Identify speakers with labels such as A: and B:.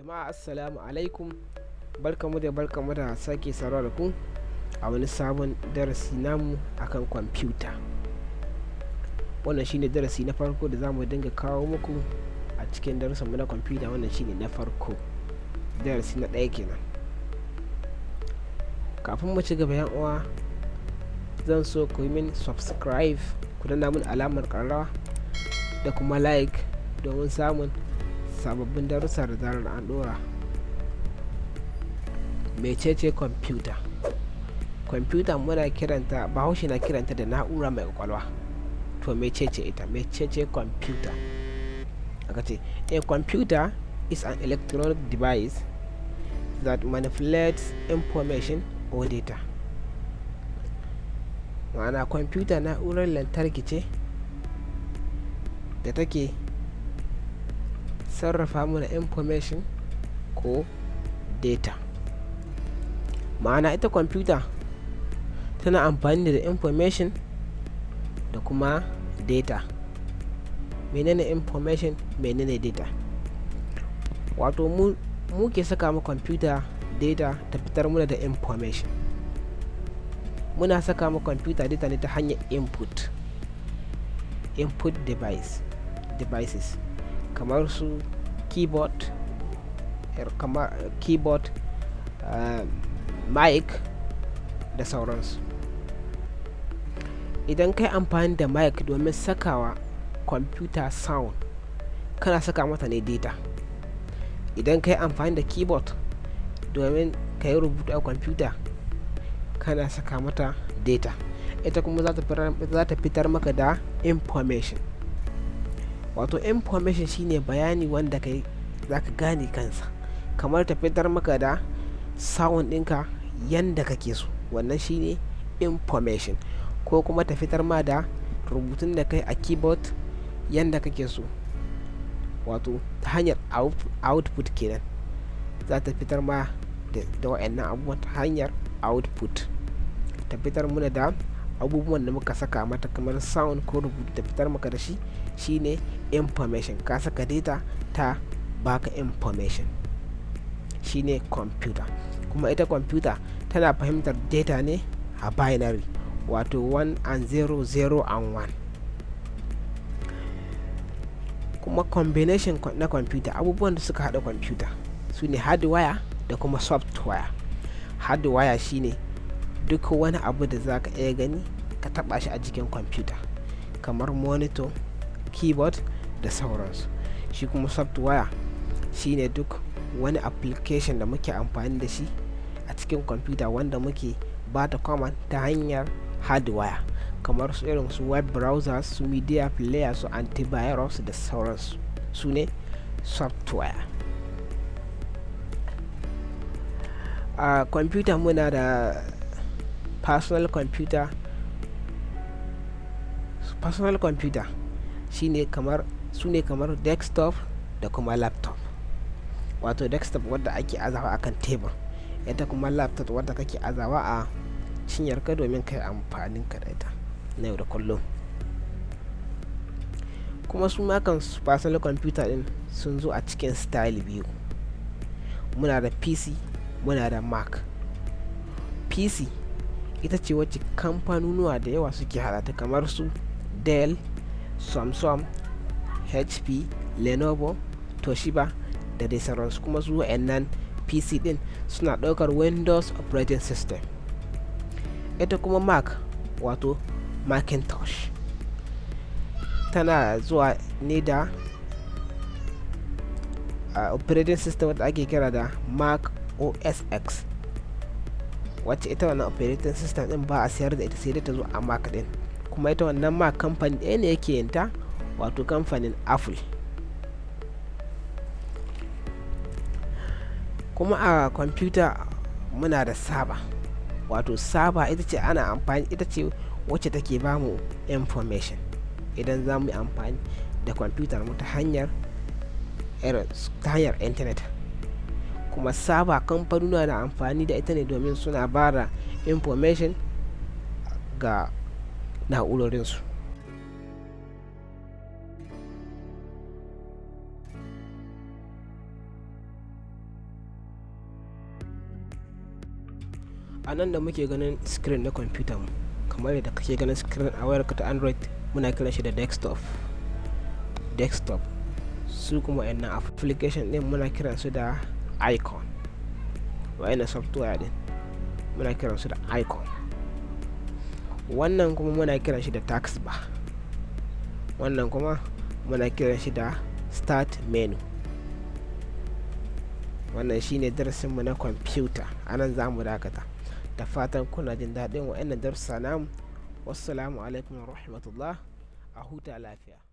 A: Jama'a assalamu alaikum, barkamu da sake saurara da ku a wani sabon darasi namu akan kwamfuta. Wannan shine darasi na farko da zamu dinga kawo muku a cikin darussanmu na kwamfuta. Wannan shine na farko, darasi na ɗaya kenan. Kafin mu ci gaba yan uwa, zan so ku yi min subscribe, ku danna min alamar ƙararrawa da kuma like domin samun sababbin darussa da zarar an dora. Mecece kwamfuta? Kwamfuta muna kiranta, bahaushe na kiranta da na'ura mai kwakwalwa. To mecece ita? Mecece kwamfuta? Aka ce a computer is an electronic device that manipulates information or data. Ma'ana kwamfuta na'urar lantarki ce da take sarrafa mana information ko data. Ma'ana ita kwamfuta tana amfani da information da kuma data. Menene information, menene data? Wato mu ke saka ma kwamfuta data ta fitar muna da information. Muna saka ma kwamfuta data ne ta hanyar input devices kamar su keyboard, mic da sauransu. Idan kai amfani da mic domin sakawa kwamfuta sound, kana saka mata ne data. Idan kai amfani da keyboard domin ka yi rubutu a kwamfuta, kana saka mata data. Ita kuma za ta fitar maka da information. Wato information shine bayani wanda kai za ka gane kansa, kamar ta fitar maka da sound ɗinka yanda kake so. Wannan shine information. Ko kuma ta fitar ma da rubutun da kai a keyboard yanda kake so. Wato ta hanyar output kenan. Za ta fitar ma da wa'annan abubuwan ta hanyar output. Ta fitar muna da abubuwan da muka saka mata kamar sound ko rubutu, ta fitar maka da shi shine information. Ka saka data ta baka information, shine computer. Kuma ita computer tana fahimtar data ne a binary, wato 1 and 0, 0 and 1. Kuma combination na computer, abubuwan da suka hada computer su ne hardware da kuma software. Hardwire shine duk wani abu da za ka iya gani ka taba shi a jikin kwamfuta, kamar monitor, keyboard da sauransu. Shi kuma software shine duk wani application da muke amfani da shi a cikin kwamfuta wanda muke ba ta command ta hanyar hardwire, kamar su irin su web browsers, su media player, su antivirus da sauransu. Su ne software. A kwamfuta muna da personal computer. Personal computer shine su ne kamar desktop da kuma laptop. Wato desktop wadda ake azawa akan tebur, ita kuma laptop wadda kake azawa a cinyarka domin kai amfanin ka da ita na yau da kullum. Kuma su makan personal computer din sun zo a cikin style biyu. Muna da PC, muna da Mac. PC ita ce wacce kamfanonuwa da yawa suke haɗata, kamar su Dell, Samsung, HP, Lenovo, Toshiba da dai sauransu. Kuma su wa'annan PC din suna ɗaukar Windows operating system. Ita kuma Mac, wato Macintosh, tana zuwa ne da operating system wadda ake kira da Mac OS X, wacce ita wannan operating system din ba a sayar da ita, sai dai ta zo a Mac din. Kuma ita wannan Mac kamfani ɗaya ne yake yin ta, wato kamfanin Apple. Kuma a kwamfuta muna da server. Wato server ita ce wacce take bamu information idan za mu yi amfani da kwamfutar mu ta hanyar internet. Kuma server kamfanuna na amfani da ita ne domin suna ba da information ga na'urorinsu. a nan da muke ganin screen na computer mu, kamar yadda kake ganin screen a wayarka ta android, muna kiran shi da desktop. Su kuma wayannan application din muna kiran su da icon. Wayannan software din muna kiran su da icon. Wannan kuma muna kiran shi da taskbar. Wannan kuma muna kiran shi da start menu. Wannan shine darasin mu na computer. Anan zamu dakata. Da fatan kuna jin daɗin wayannan darussa namu. Wassalamu alaikum wa rahmatullah. A huta lafiya.